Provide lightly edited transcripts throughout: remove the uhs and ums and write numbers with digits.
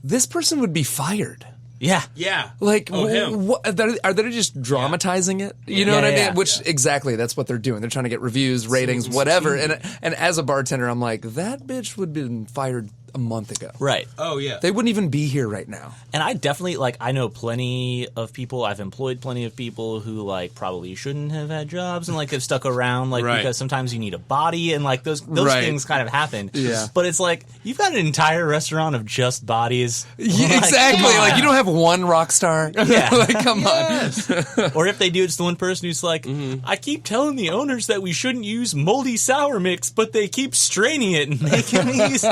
this person would be fired. Yeah. Yeah. Like, him. are they just dramatizing it? You know what I mean? yeah. Which, exactly, that's what they're doing. They're trying to get reviews, ratings, whatever. And as a bartender, I'm like, that bitch would have been fired a month ago. Right. Oh, yeah. They wouldn't even be here right now. And I definitely, like, I know plenty of people, I've employed plenty of people who, like, probably shouldn't have had jobs and, like, have stuck around, like, because sometimes you need a body and, like, those things kind of happen. Yeah. But it's like, you've got an entire restaurant of just bodies. Yeah, Like, exactly. come on. Like, you don't have one rock star. Yeah. Like, come on. Or if they do, it's the one person who's like, I keep telling the owners that we shouldn't use moldy sour mix, but they keep straining it and making these.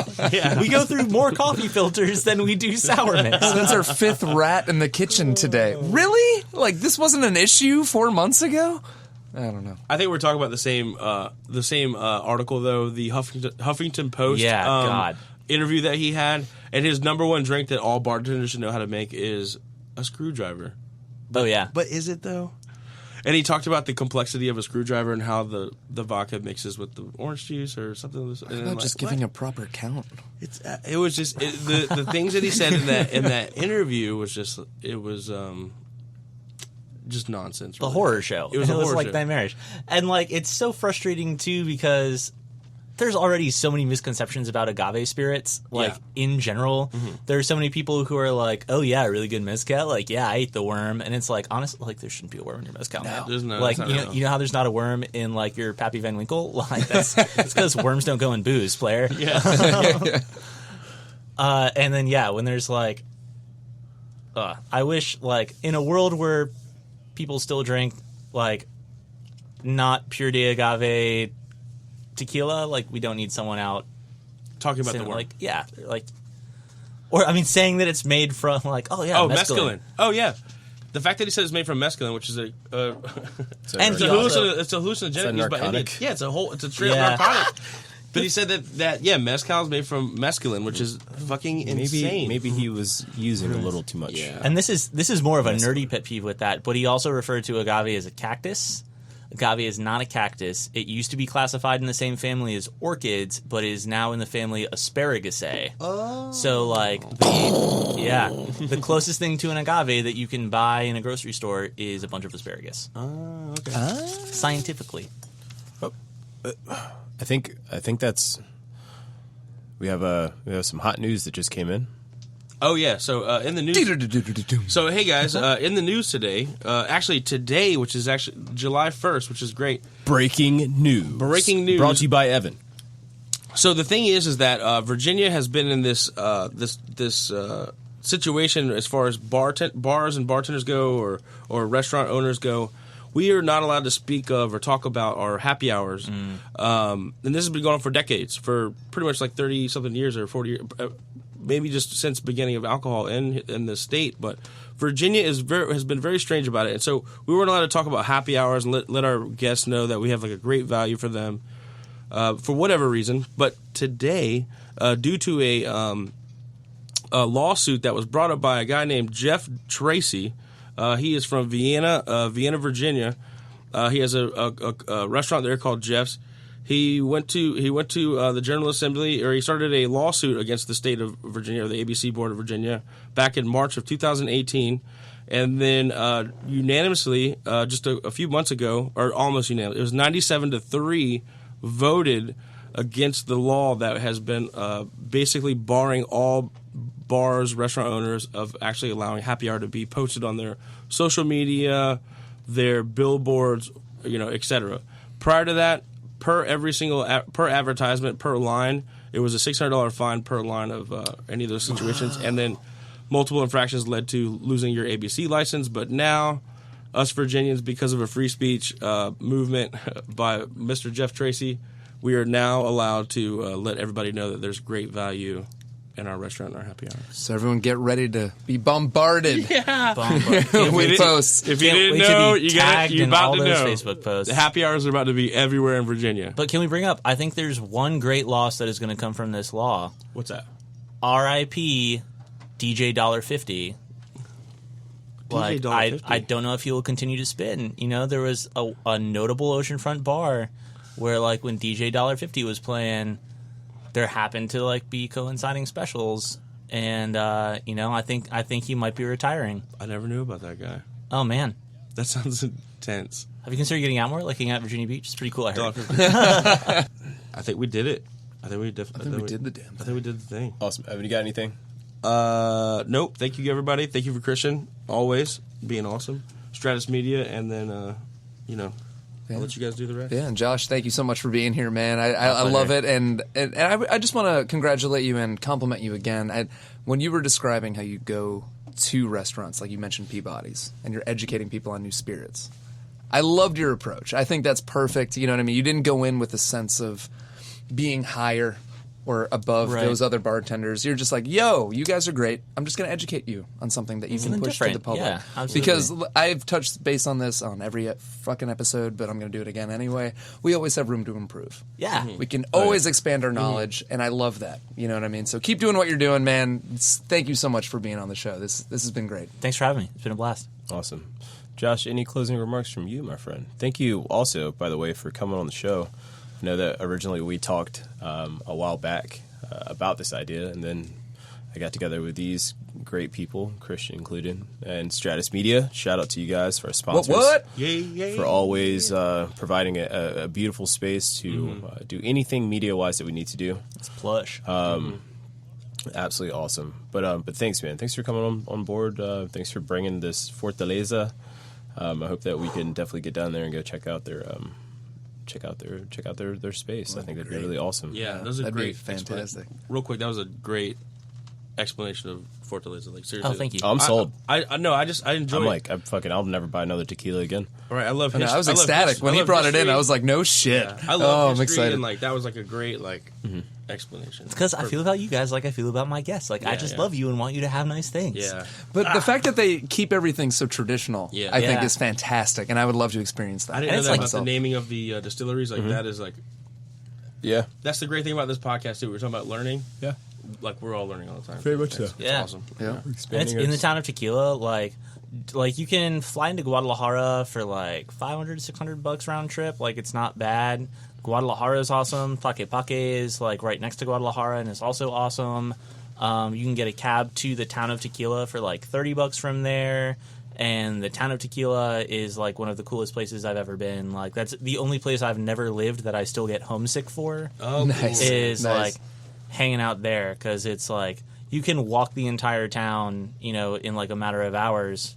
We go through more coffee filters than we do sour mix. That's our 5th rat in the kitchen today. Really? Like, this wasn't an issue 4 months ago? I don't know. I think we're talking about the same article, though, the Huffington Post interview that he had. And his number one drink that all bartenders should know how to make is a screwdriver. Oh, yeah. But is it, though? And he talked about the complexity of a screwdriver and how the vodka mixes with the orange juice or something. How about just giving a proper count? It was just the things that he said in that interview was just just nonsense. Really. The horror show. It was like show. that marriage. And like it's so frustrating too because there's already so many misconceptions about agave spirits, like in general. There are so many people who are like, "Oh yeah, really good mezcal." Like, yeah, I ate the worm, and it's like, honestly, like there shouldn't be a worm in your mezcal. No. There's no, like you know how there's not a worm in like your Pappy Van Winkle. Like that's because worms don't go in booze, player. Yeah. And then when there's like, I wish like in a world where people still drink like not pure de agave tequila, like we don't need someone out talking about saying, the worm. like, or I mean, saying that it's made from like, mescaline. Oh yeah, the fact that he said it's made from mescaline, which is and it's a hallucinogenic. narcotic. It's a straight up narcotic. But he said that mezcal is made from mescaline, which is fucking insane. Maybe he was using a little too much. Yeah. And this is more of a nerdy pet peeve with that. But he also referred to agave as a cactus. Agave is not a cactus. It used to be classified in the same family as orchids, but is now in the family Asparagaceae. Oh. So, like, the closest thing to an agave that you can buy in a grocery store is a bunch of asparagus. Oh, okay. Scientifically. I think that's we have some hot news that just came in. Oh yeah, so in the news. So hey guys, in the news today, actually today, which is actually July 1st, which is great. Breaking news. Brought to you by Evan. So the thing is that Virginia has been in this situation as far as bars and bartenders go, or restaurant owners go. We are not allowed to speak of or talk about our happy hours, and this has been going on for decades, for pretty much like 30-something years or 40 years, maybe just since the beginning of alcohol in the state. But Virginia has been very strange about it, and so we weren't allowed to talk about happy hours and let our guests know that we have like a great value for them for whatever reason. But today, due to a lawsuit that was brought up by a guy named Jeff Tracy. He is from Vienna, Virginia. He has a restaurant there called Jeff's. He went to the General Assembly, or he started a lawsuit against the state of Virginia, or the ABC Board of Virginia, back in March of 2018, and then unanimously, just a few months ago, or almost unanimous, it was 97-3 voted against the law that has been basically barring all bars, restaurant owners of actually allowing happy hour to be posted on their social media, their billboards, etc. Prior to that, per advertisement, per line, it was a $600 fine per line of any of those situations, and then multiple infractions led to losing your ABC license. But now, us Virginians, because of a free speech movement by Mr. Jeff Tracy, we are now allowed to let everybody know that there's great value in our restaurant and our happy hour. So everyone get ready to be bombarded. Yeah. With posts. If you didn't know, you're about to know. Facebook posts. The happy hours are about to be everywhere in Virginia. But can we bring up, I think there's one great loss that is going to come from this law. What's that? R.I.P. DJ $1.50. Like, I don't know if he will continue to spin. There was a notable oceanfront bar where, like, when DJ $1.50 was playing, there happened to, like, be coinciding specials and I think he might be retiring. I never knew about that guy. Oh man, That sounds intense. have you considered getting out more, like hanging out at Virginia Beach? It's pretty cool. I heard. I think we did it. I think we did the damn I think we did the thing. Awesome. Evan, you got anything? Nope. Thank you, everybody. Thank you for Christian, always being awesome. Stratus Media, and then, I'll let you guys do the rest. Yeah, and Josh, thank you so much for being here, man. I love it, and I just want to congratulate you and compliment you again. When you were describing how you go to restaurants, like you mentioned Peabody's, and you're educating people on new spirits, I loved your approach. I think that's perfect. You know what I mean? You didn't go in with a sense of being higher or above those other bartenders. You're just like, yo, you guys are great. I'm just going to educate you on something that you can push to the public. Yeah, absolutely. Because I've touched base on this on every fucking episode, but I'm going to do it again anyway. We always have room to improve. Yeah. We can always expand our knowledge, and I love that. You know what I mean? So keep doing what you're doing, man. Thank you so much for being on the show. This has been great. Thanks for having me. It's been a blast. Awesome. Josh, any closing remarks from you, my friend? Thank you also, by the way, for coming on the show. I know that originally we talked a while back about this idea, and then I got together with these great people, Christian included, and Stratus Media. Shout out to you guys for our sponsors. What? Yay. For always providing a beautiful space to do anything media-wise that we need to do. It's plush. Absolutely awesome. But thanks, man. Thanks for coming on board. Thanks for bringing this Fortaleza. I hope that we can definitely get down there and go check out their their space. I think that'd be really awesome. Yeah, that was a That'd great be fantastic. Real quick, that was a great explanation of Fortaleza. Like, seriously. Oh, thank you. I'm sold. I know. I enjoy. I'm it. like, I'll never buy another tequila again. All right, I love. I was ecstatic when he brought it in. I was like, no shit. Yeah, I love I'm history, excited. and like that was like a great explanation. Because I feel about you guys like I feel about my guests. Like, I Yeah, just yeah. love you and want you to have nice things. Yeah, But the fact that they keep everything so traditional, Yeah. I think Yeah. is fantastic, and I would love to experience that. I didn't know it's that like about the myself. naming of the distilleries. Like that is like Yeah. that's the great thing about this podcast too. We're talking about learning. Yeah. Like we're all learning all the time. Very much so. It's Yeah. awesome. Yeah. And it's in the town of Tequila, like you can fly into Guadalajara for like $500-$600 round trip. Like, it's not bad. Guadalajara is awesome. Tlaquepaque is like right next to Guadalajara and is also awesome. You can get a cab to the town of Tequila for like $30 from there. And the town of Tequila is like one of the coolest places I've ever been. Like, that's the only place I've never lived that I still get homesick for. Oh, Nice. Is Nice. like hanging out there, because it's like you can walk the entire town, in like a matter of hours.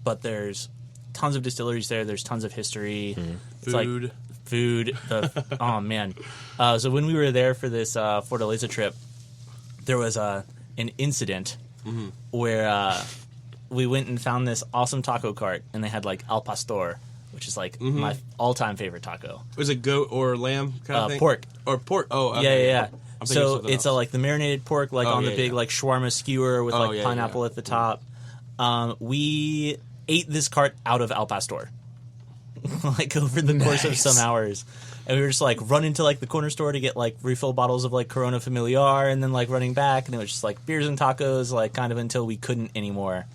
But there's tons of distilleries there. There's tons of history. It's Food. like food. Oh man! So when we were there for this Fortaleza trip, there was an incident where we went and found this awesome taco cart, and they had like al pastor, which is like my all-time favorite taco. Was it goat or lamb kind of thing? Pork. Or pork. Oh, Yeah, okay. yeah. I'm thinking of So something it's else. like the marinated pork, like Oh, on the yeah, big yeah. like shawarma skewer with Oh, like yeah, pineapple yeah. at the top. We ate this cart out of al pastor, like over the course of some hours, and we were just like running to like the corner store to get like refill bottles of like Corona Familiar, and then like running back, and it was just like beers and tacos, like kind of until we couldn't anymore.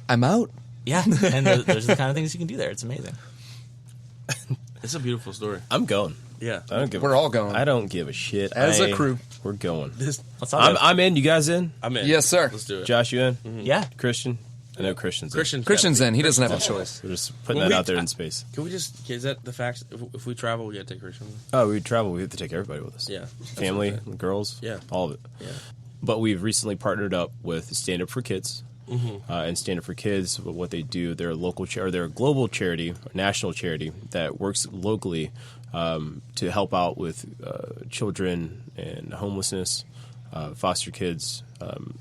I'm out. Yeah, and those are the kind of things you can do there. It's amazing. It's a beautiful story. I'm going. Yeah. I don't give. We're all going. I don't give a shit. As a crew. we're going. Let's all go. I'm in. You guys in? I'm in. Yes, sir. Let's do it. Josh, you in? Yeah. Christian? I know Christian's in. Christian's in. He doesn't have a choice. We're just putting Well, that we- out there in space. Can we just? Is that the facts? If we travel, we gotta take Christian. Oh, we travel. We have to take everybody with us. Yeah. Family, That's okay. girls, Yeah. all of it. Yeah. But we've recently partnered up with Stand Up for Kids. And Stand Up for Kids, what they do, they're a local they're a global charity, a national charity that works locally to help out with children and homelessness, foster kids,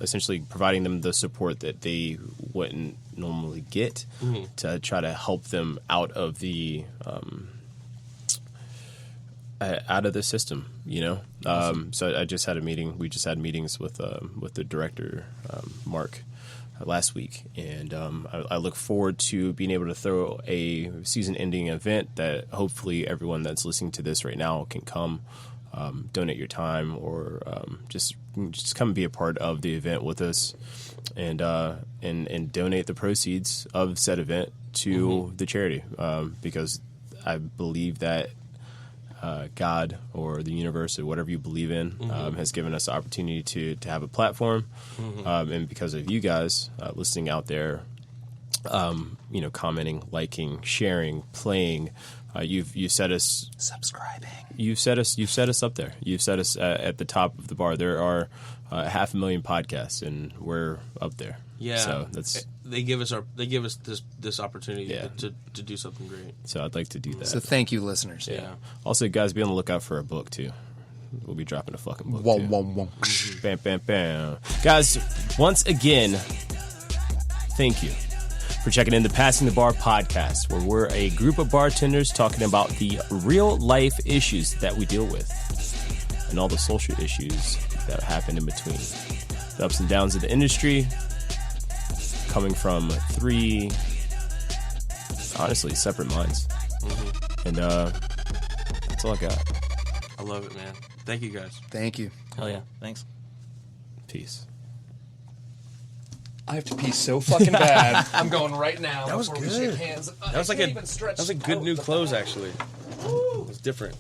essentially providing them the support that they wouldn't normally get to try to help them out of the system, So I just had a meeting. We just had meetings with the director, Mark, last week, and I look forward to being able to throw a season-ending event that hopefully everyone that's listening to this right now can come, donate your time, or just come and be a part of the event with us, and donate the proceeds of said event to the charity, because I believe that God or the universe or whatever you believe in has given us the opportunity to have a platform, and because of you guys listening out there, commenting, liking, sharing, playing, you've set us Subscribing. You've set us up there. You've set us at the top of the bar. There are 500,000 podcasts, and we're up there. Yeah, so that's they give us this opportunity to do something great. So I'd like to do that. So thank you, listeners. Yeah. Also, guys, be on the lookout for a book too. We'll be dropping a fucking book Whoa, too. whoa, whoa. Bam, bam, bam. Guys, once again, thank you for checking in the Passing the Bar podcast, where we're a group of bartenders talking about the real life issues that we deal with and all the social issues that happen in between. The ups and downs of the industry, coming from 3, honestly, separate minds. And that's all I got. I love it, man. Thank you, guys. Thank you. Hell yeah. Thanks. Peace. I have to pee so fucking bad. I'm going right now. That was before good. We shake hands. That was like a good new close, actually. It was different.